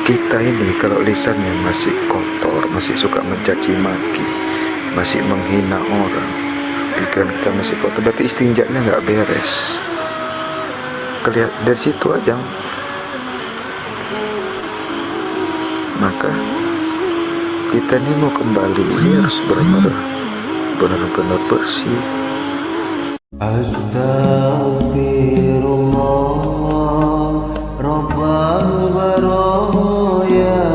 Kita ini kalau lisannya masih kotor, masih suka mencaci maki, masih menghina orang, pikiran kita masih kotor, berarti istinjaknya nggak beres. Kelihatan dari situ aja. Maka kita ini mau kembali ini harus benar-benar bersih. Astaghfirullah Rabbal baraya,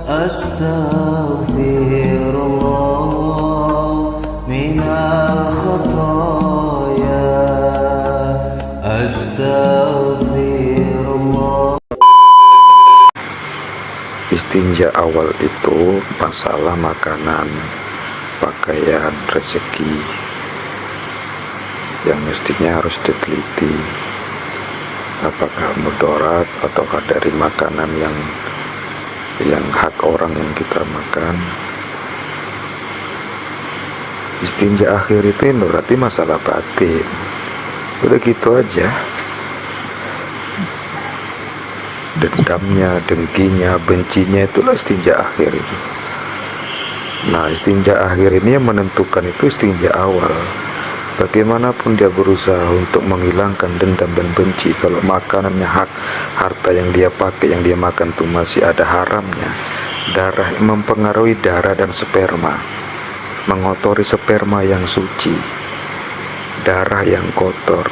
Astaghfirullah minal khataya, Astaghfirullah. Istinja awal itu masalah makanan, pakaian, rezeki yang mestinya harus diteliti, apakah mudarat ataukah dari makanan yang hak orang yang kita makan. Istinja akhir itu berarti masalah batin, udah gitu aja. Dendamnya, dengkinya, bencinya, itulah istinja akhir itu. Nah, istinja akhir ini yang menentukan itu istinja awal. Bagaimanapun dia berusaha untuk menghilangkan dendam dan benci, kalau makanannya harta yang dia pakai, yang dia makan itu masih ada haramnya, darah mempengaruhi darah dan sperma, mengotori sperma yang suci, darah yang kotor,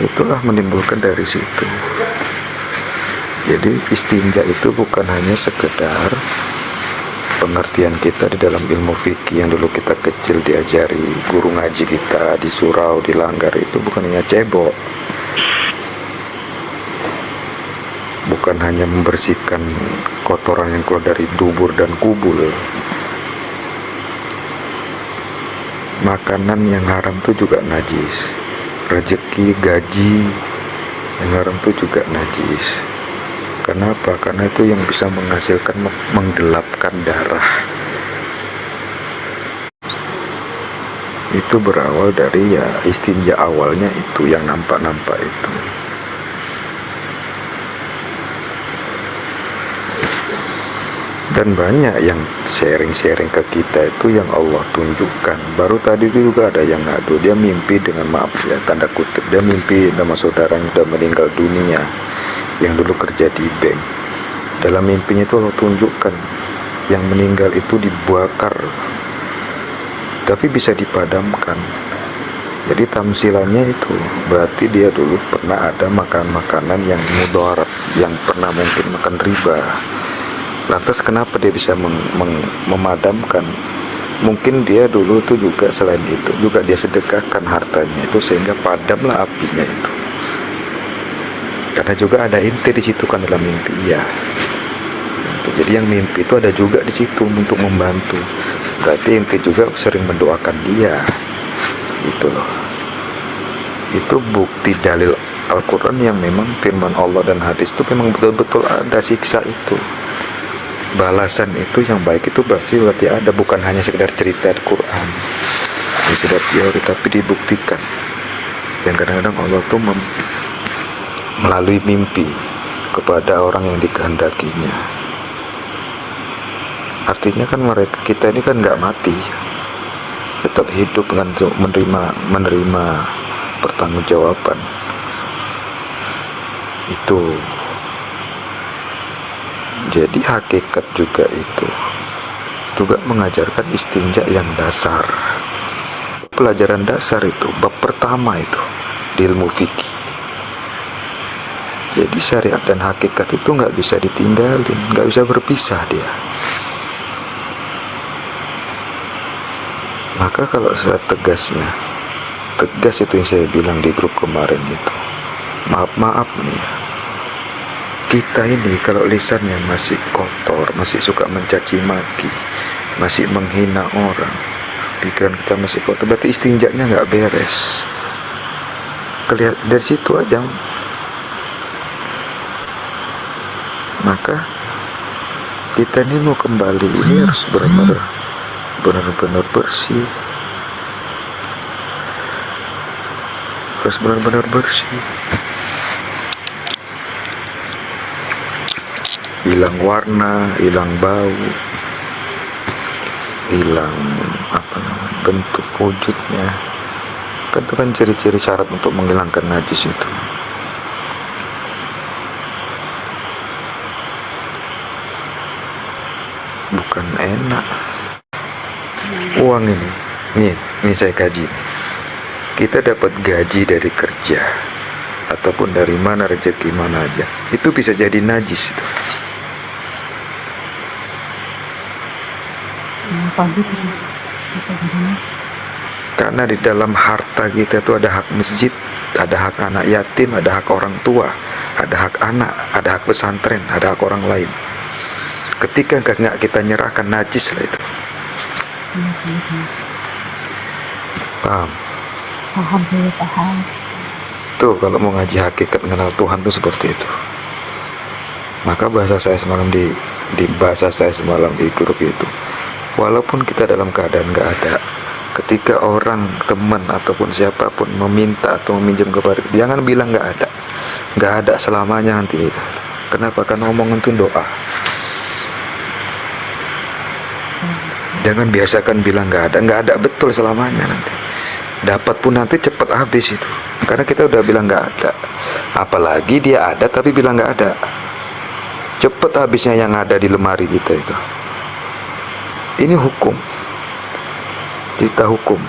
itulah menimbulkan dari situ. Jadi istinja itu bukan hanya sekedar pengertian kita di dalam ilmu fikih yang dulu kita kecil diajari guru ngaji kita di surau, di langgar, itu bukan hanya cebok, bukan hanya membersihkan kotoran yang keluar dari dubur dan kubul. Makanan yang haram itu juga najis, rezeki, gaji yang haram itu juga najis. Kenapa? Karena itu yang bisa menghasilkan, menggelapkan darah. Itu berawal dari ya istinja awalnya itu, yang nampak-nampak itu. Dan banyak yang sharing-sharing ke kita itu yang Allah tunjukkan. Baru tadi itu juga ada yang ngadu, dia mimpi dengan, maaf ya tanda kutip, dia mimpi nama saudaranya sudah meninggal dunia yang dulu kerja di bank. Dalam mimpinya itu Allah tunjukkan yang meninggal itu dibakar, tapi bisa dipadamkan. Jadi tamsilannya itu berarti dia dulu pernah ada makanan-makanan yang mudarat, yang pernah mungkin makan riba. Lantas kenapa dia bisa memadamkan? Mungkin dia dulu itu juga selain itu juga dia sedekahkan hartanya itu sehingga padamlah apinya itu. Karena juga ada inti di situ kan dalam mimpi, iya. Jadi yang mimpi itu ada juga di situ untuk membantu. Berarti inti juga sering mendoakan dia. Itu loh. Itu bukti dalil Al-Quran yang memang firman Allah dan hadis itu memang betul-betul ada siksa itu. Balasan itu yang baik itu berarti ada, bukan hanya sekedar cerita di Quran. Ini sudah teori tapi dibuktikan. Dan kadang-kadang Allah tuh melalui mimpi kepada orang yang dikehendakinya. Artinya kan kita ini kan nggak mati, tetap hidup dengan menerima pertanggungjawaban. Itu jadi hakikat juga itu juga mengajarkan istinja yang dasar. Pelajaran dasar itu bab pertama itu di ilmu fikih. Jadi syariat dan hakikat itu nggak bisa ditinggalin, nggak bisa berpisah dia. Maka kalau saya tegas itu yang saya bilang di grup kemarin itu, maaf nih ya, kita ini kalau lisannya masih kotor, masih suka mencaci maki, masih menghina orang, pikiran kita masih kotor, berarti istinjaknya nggak beres. Kelihatan dari situ aja. Maka kita ini mau kembali ini harus benar-benar bersih, harus benar-benar bersih. hilang warna, hilang bau, hilang bentuk wujudnya. Itu kan ciri-ciri syarat untuk menghilangkan najis itu. Bukan enak. Uang ini saya kaji. Kita dapat gaji dari kerja ataupun dari mana, rezeki mana aja, itu bisa jadi najis itu. Karena di dalam harta kita itu ada hak masjid, ada hak anak yatim, ada hak orang tua, ada hak anak, ada hak pesantren, ada hak orang lain. Ketika nggak kita nyerahkan, najis lah itu. Paham? Paham. Tuh kalau mau ngaji hakikat mengenal Tuhan tuh seperti itu. Maka bahasa saya semalam di bahasa saya semalam di grup itu, walaupun kita dalam keadaan nggak ada, ketika orang, teman ataupun siapapun meminta atau meminjam kepada kita, jangan bilang nggak ada selamanya nanti itu. Kenapa? Karena omongan itu doa. Jangan biasakan bilang nggak ada betul selamanya nanti. Dapat pun nanti cepat habis itu, karena kita udah bilang nggak ada. Apalagi dia ada tapi bilang nggak ada, cepat habisnya yang ada di lemari kita itu. Ini hukum, kita hukum.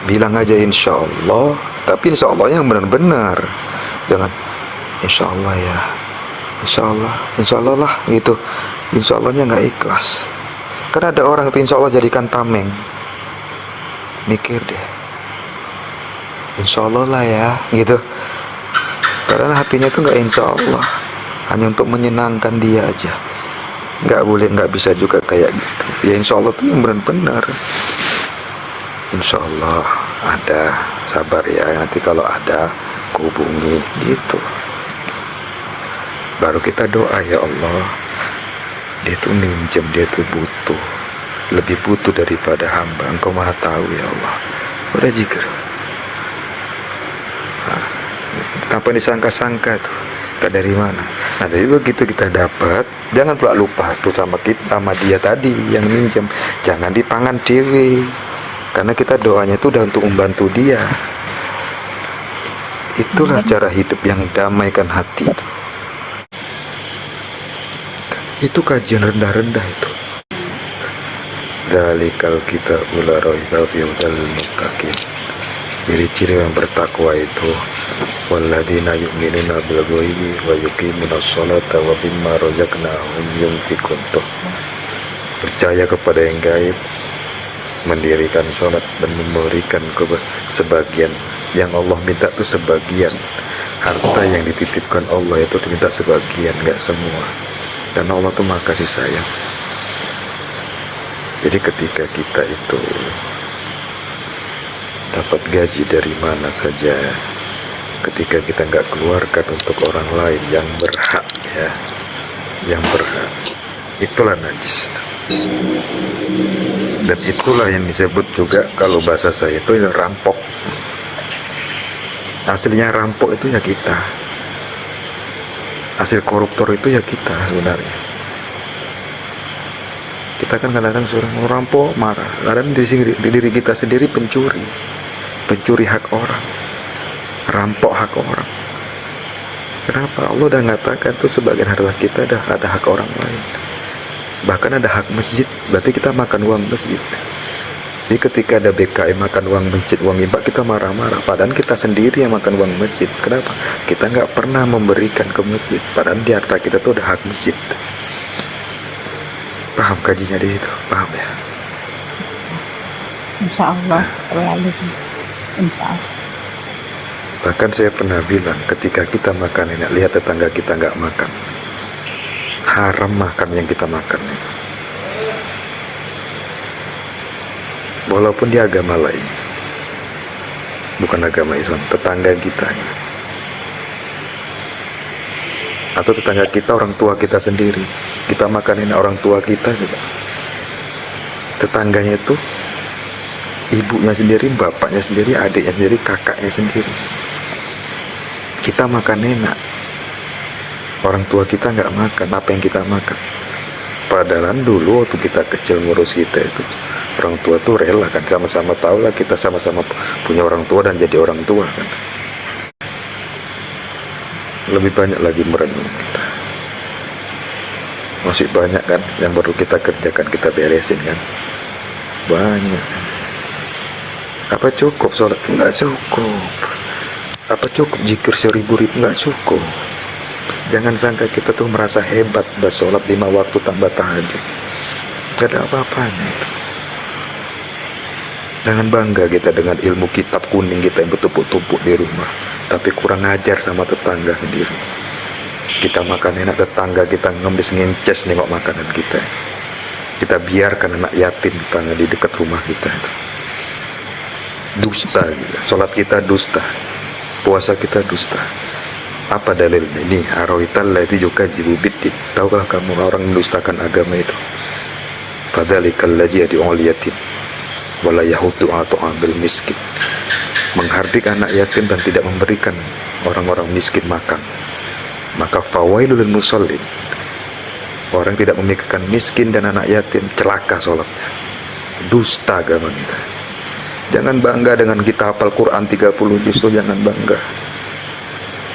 Bilang aja insya Allah, tapi insya Allah yang benar-benar. Jangan insya Allah ya, insya Allah lah gitu. Insya Allahnya nggak ikhlas. Karena ada orang itu insya Allah jadikan tameng. Mikir deh, insya Allah lah ya gitu. Karena hatinya itu nggak insya Allah, hanya untuk menyenangkan dia aja. Nggak bisa juga kayak gitu. Ya insya Allah tuh yang benar-benar. Insya Allah ada, sabar ya, nanti kalau ada hubungi gitu. Baru kita doa, ya Allah, dia tuh minjem, dia tuh butuh, lebih butuh daripada hamba. Engkau maha tahu ya Allah. Udah zikir. Tanpa disangka-sangka tuh, tak dari mana. Nah tapi begitu kita dapat, jangan pula lupa tuh sama kita, sama dia tadi yang minjem. Jangan dipangan dewe, karena kita doanya itu udah untuk membantu dia. Itulah cara hidup yang damaikan hati itu. Itu kajian rendah-rendah itu. Dalikal kita ula raiba fi hudal muttaqin. Ciri-ciri yang bertakwa itu, walladzina yu'minuna bil ghaibi wa yuqimunas sholata wa mimma razaqnahum yunfiqun. Percaya kepada yang gaib, mendirikan sholat dan memberikan sebagian yang Allah minta itu sebagian. Harta yang dititipkan Allah itu diminta sebagian, enggak semua. Dan Allah tuh maha kasih sayang. Jadi ketika kita itu dapat gaji dari mana saja, ketika kita nggak keluarkan untuk orang lain yang berhak ya, yang berhak, itulah najis. Dan itulah yang disebut juga kalau bahasa saya itu rampok. Aslinya rampok itu ya kita. Hasil koruptor itu ya kita sebenarnya. Kita kan kadang-kadang suruh merampok, marah. Kadang di diri kita sendiri pencuri hak orang, rampok hak orang. Kenapa? Allah udah mengatakan tuh sebagian harta kita ada hak orang lain. Bahkan ada hak masjid, berarti kita makan uang masjid. Jadi ketika ada BKM makan uang masjid, uang infak, kita marah-marah. Padahal kita sendiri yang makan uang masjid. Kenapa? Kita nggak pernah memberikan ke masjid. Padahal di harta kita tuh ada hak masjid. Paham kajinya di situ? Paham ya? Insya Allah selalu. Insya Allah. Bahkan saya pernah bilang, ketika kita makan enak, lihat tetangga kita nggak makan, haram makan yang kita makan. Walaupun dia agama lain, bukan agama Islam, tetangga kita, atau tetangga kita, orang tua kita sendiri, kita makanin orang tua kita juga. Tetangganya itu ibunya sendiri, bapaknya sendiri, adiknya sendiri, kakaknya sendiri. Kita makan enak, Orang tua kita nggak makan apa yang kita makan. Padahal dulu waktu kita kecil ngurus kita itu, orang tua tuh rela kan, sama-sama tahu lah kita sama-sama punya orang tua dan jadi orang tua kan. Lebih banyak lagi merenung kita. Masih banyak kan yang baru kita kerjakan, kita beresin kan. Banyak. Apa cukup sholat? Enggak cukup. Apa cukup zikir 1000 ribu? Enggak cukup. Jangan sangka kita tuh merasa hebat udah sholat 5 waktu tambah tahajud. Gak ada apa-apanya itu. Jangan bangga kita dengan ilmu kitab kuning kita yang bertumpuk-tumpuk di rumah, tapi kurang ajar sama tetangga sendiri. Kita makan enak, tetangga kita ngemis ngences nengok makanan kita. Kita biarkan anak yatim tetangga di dekat rumah kita itu. Dusta gitu. Sholat kita dusta, puasa kita dusta. Apa dalilnya? Ini aroital lati yukadzibu biddin. Tahukah kamu orang mendustakan agama itu? Fadzalikal ladzi yad'ul yatim wala yahudu atau ambil miskin. Menghardik anak yatim dan tidak memberikan orang-orang miskin makan. Maka fawailul lil musallin. Orang tidak memikirkan miskin dan anak yatim, celaka sholatnya. Dusta agama kita. Jangan bangga dengan kita hafal Quran 30 juz, jangan bangga.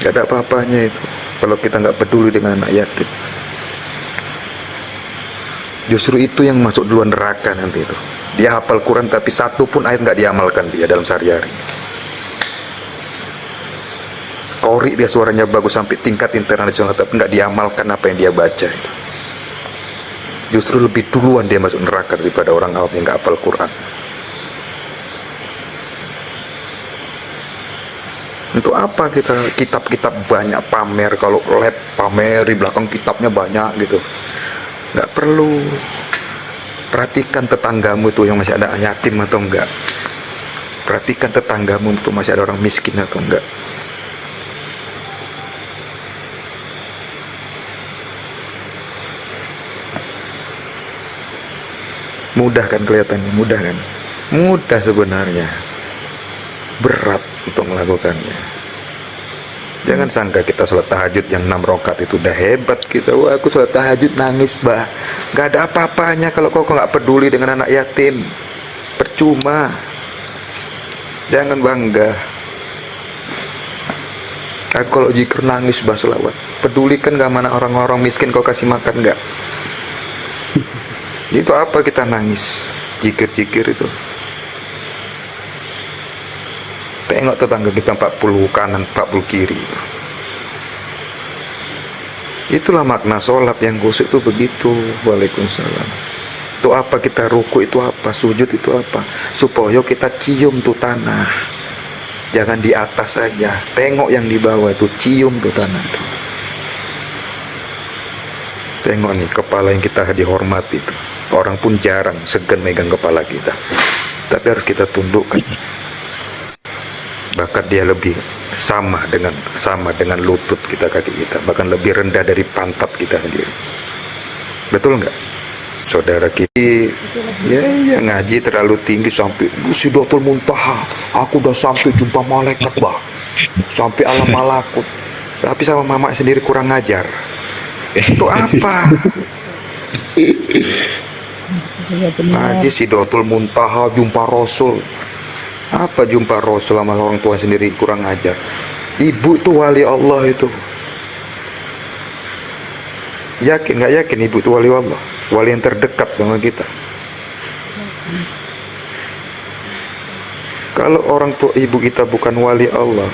Gak ada apa-apanya itu kalau kita nggak peduli dengan anak yatim. Justru itu yang masuk duluan neraka nanti itu. Dia hafal Quran tapi satu pun ayat nggak diamalkan dia dalam sehari-hari. Qori dia suaranya bagus sampai tingkat internasional tapi nggak diamalkan apa yang dia baca itu. Justru lebih duluan dia masuk neraka daripada orang awam yang nggak hafal Quran. Untuk apa kita kitab-kitab banyak pamer, kalau lab pamer di belakang kitabnya banyak gitu. Nggak perlu. Perhatikan tetanggamu itu yang masih ada yatim atau enggak. Perhatikan tetanggamu itu masih ada orang miskin atau enggak. Mudah kan kelihatannya, mudah kan? Mudah sebenarnya. Berat untuk melakukannya. Jangan sangka kita sholat tahajud yang 6 rakaat itu udah hebat kita. Wah, aku sholat tahajud nangis bah. Gak ada apa-apanya kalau kau gak peduli dengan anak yatim. Percuma. Jangan bangga. Aku kalau zikir nangis bah selawat. Pedulikan gak mana orang-orang miskin kau kasih makan gak? Itu apa kita nangis? Zikir-zikir itu. Tengok tetangga kita 40 kanan 40 kiri. Itulah makna sholat yang khusyuk itu begitu. Waalaikumsalam. Itu apa kita ruku, itu apa sujud, itu apa, supaya kita cium tuh tanah. Jangan di atas saja, tengok yang di bawah itu, cium tuh tanah itu. Tengok nih kepala yang kita dihormati itu. Orang pun jarang segan megang kepala kita, tapi harus kita tundukkan. Bahkan dia lebih sama dengan lutut kita, kaki kita, bahkan lebih rendah dari pantat kita sendiri. Betul nggak, saudara kita? Ya ngaji terlalu tinggi sampai Sidratul Muntaha, aku udah sampai jumpa malaikat bah, sampai alam malakut, tapi sama mama sendiri kurang ngajar. Itu apa? Ngaji Sidratul Muntaha, jumpa Rasul. Apa jumpa Rasul sama orang tua sendiri kurang ajar. Ibu itu wali Allah itu. Yakin nggak yakin ibu itu wali Allah? Wali yang terdekat sama kita. Kalau orang tua ibu kita bukan wali Allah,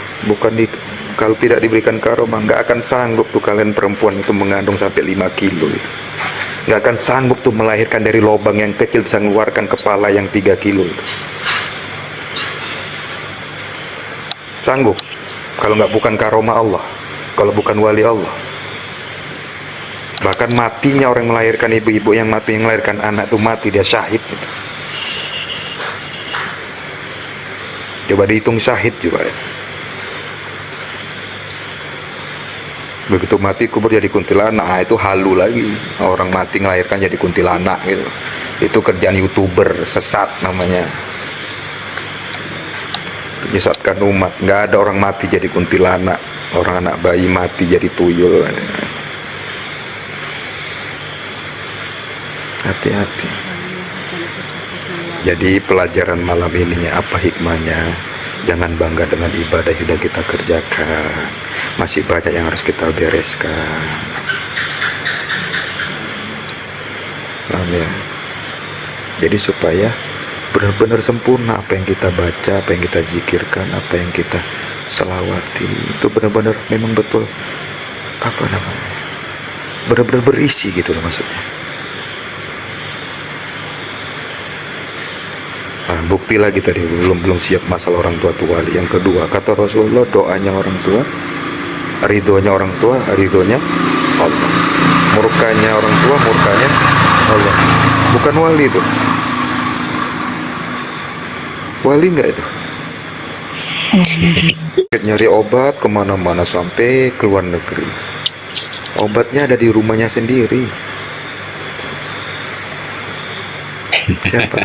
kalau tidak diberikan karomah, nggak akan sanggup tuh kalian perempuan itu mengandung sampai 5 kilo itu. Nggak akan sanggup tuh melahirkan dari lubang yang kecil bisa mengeluarkan kepala yang 3 kilo itu. Sanggup kalau nggak bukan karomah Allah, kalau bukan wali Allah. Bahkan matinya orang melahirkan, ibu-ibu yang mati yang melahirkan anak itu mati, dia syahid gitu. Coba dihitung syahid juga ya. Begitu mati kubur jadi kuntilanak, itu halu lagi. Orang mati melahirkan jadi kuntilanak gitu. Itu kerjaan YouTuber sesat namanya. Menyesatkan umat. Nggak ada orang mati jadi kuntilanak, orang anak bayi mati jadi tuyul. hati-hati. Jadi pelajaran malam ini apa hikmahnya? Jangan bangga dengan ibadah yang sudah kita kerjakan. Masih banyak yang harus kita bereskan. Paham ya? Jadi supaya benar-benar sempurna apa yang kita baca, apa yang kita zikirkan, apa yang kita selawati, itu benar-benar memang betul, apa namanya, benar-benar berisi gitu loh maksudnya. Nah, bukti lagi tadi belum siap masalah orang tua wali. Yang kedua, kata Rasulullah, doanya orang tua, ridhonya orang tua, ridhonya Allah. Murkanya orang tua, murkanya Allah. Bukan wali itu. Wali enggak itu? Nyari obat kemana-mana sampai ke luar negeri. Obatnya ada di rumahnya sendiri. Siapa?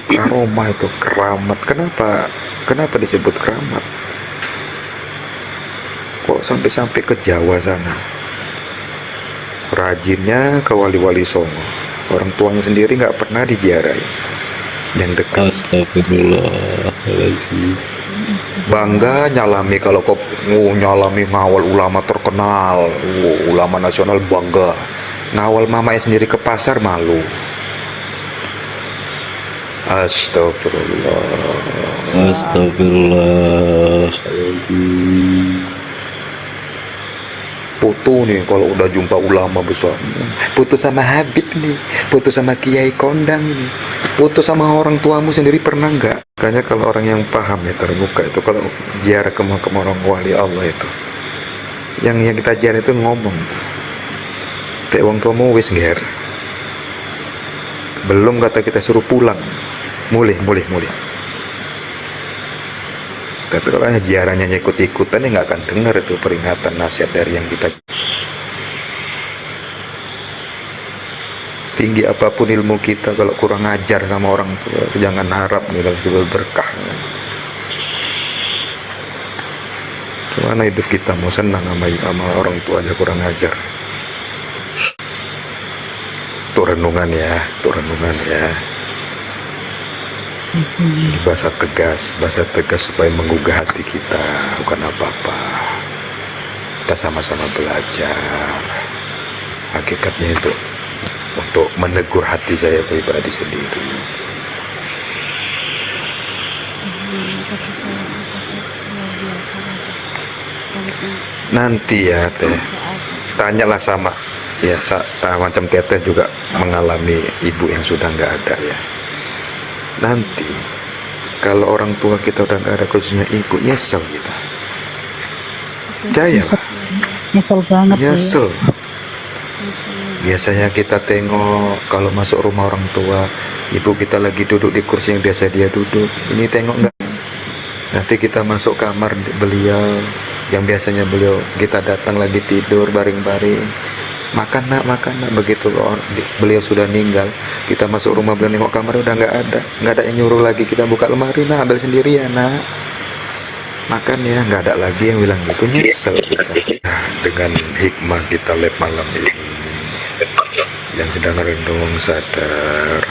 Karomah itu, keramat. Kenapa disebut keramat? Kok sampai ke Jawa sana? Rajinnya ke wali-wali Songo. Orang tuanya sendiri nggak pernah diziarahi. Yang dekat. Astagfirullahaladzim. Bangga nyalami kalau kok nyalami ngawal ulama terkenal, ulama nasional, bangga. Ngawal mamanya sendiri ke pasar malu. Astagfirullah. Astagfirullahaladzim. Foto nih kalau udah jumpa ulama besar, foto sama Habib nih, foto sama Kiai Kondang nih, foto sama orang tuamu sendiri pernah nggak? Makanya kalau orang yang paham ya terbuka itu, kalau ziarah ke orang wali Allah itu, yang kita ziarah itu ngomong, teh wong tuamu wis nger, belum kata kita suruh pulang, mulih. Tapi kalau hanya ziarahnya ikut-ikutan ya nggak akan dengar itu peringatan nasihat dari yang kita. Tinggi apapun ilmu kita, kalau kurang ajar sama orang tua, jangan harap nih kalau berkah. Mana hidup kita mau senang sama orang tuanya kurang ajar. Itu renungan ya. Bahasa tegas supaya menggugah hati kita, bukan apa-apa. Kita sama-sama belajar. Hakikatnya itu untuk menegur hati saya pribadi sendiri. Nanti ya teh, tanyalah sama ya macam teteh juga mengalami ibu yang sudah nggak ada ya. Nanti kalau orang tua kita udah nggak ada, khususnya ibu, nyesel kita. Percaya lah. Nyesel banget. Nyesel. Biasanya kita tengok kalau masuk rumah orang tua, ibu kita lagi duduk di kursi yang biasa dia duduk. Ini tengok nggak? Nanti kita masuk kamar beliau, yang biasanya kita datang lagi tidur baring-baring. Makan nak, begitu beliau sudah meninggal, kita masuk rumah beliau, nengok kamar udah nggak ada yang nyuruh lagi, kita buka lemari, nah ambil sendiri ya nak, makan ya, nggak ada lagi yang bilang gitu. Nyesel kita. Nah, dengan hikmah kita live malam ini, yang sedang renung sadar,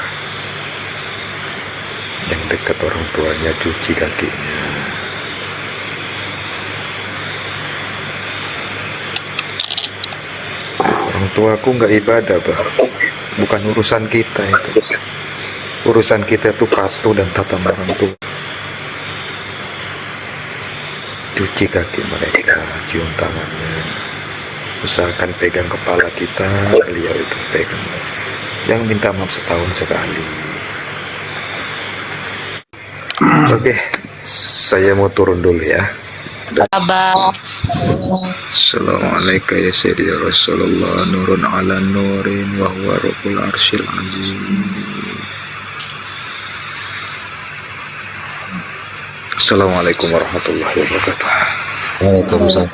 yang dekat orang tuanya cuci kakinya. Orang tuaku nggak ibadah, bukan urusan kita itu. Urusan kita itu patuh dan tata orang tua. Cuci kaki mereka, cium tangannya, usahakan pegang kepala kita, beliau itu pegang. Jangan minta maaf setahun sekali. Oke, saya mau turun dulu ya. Abah. Assalamualaikum ya Sayyidi Rasulullah, nurun ala nurin wa huwa rabbul arsyil azim. Assalamualaikum warahmatullahi wabarakatuh. Waalaikumsalam.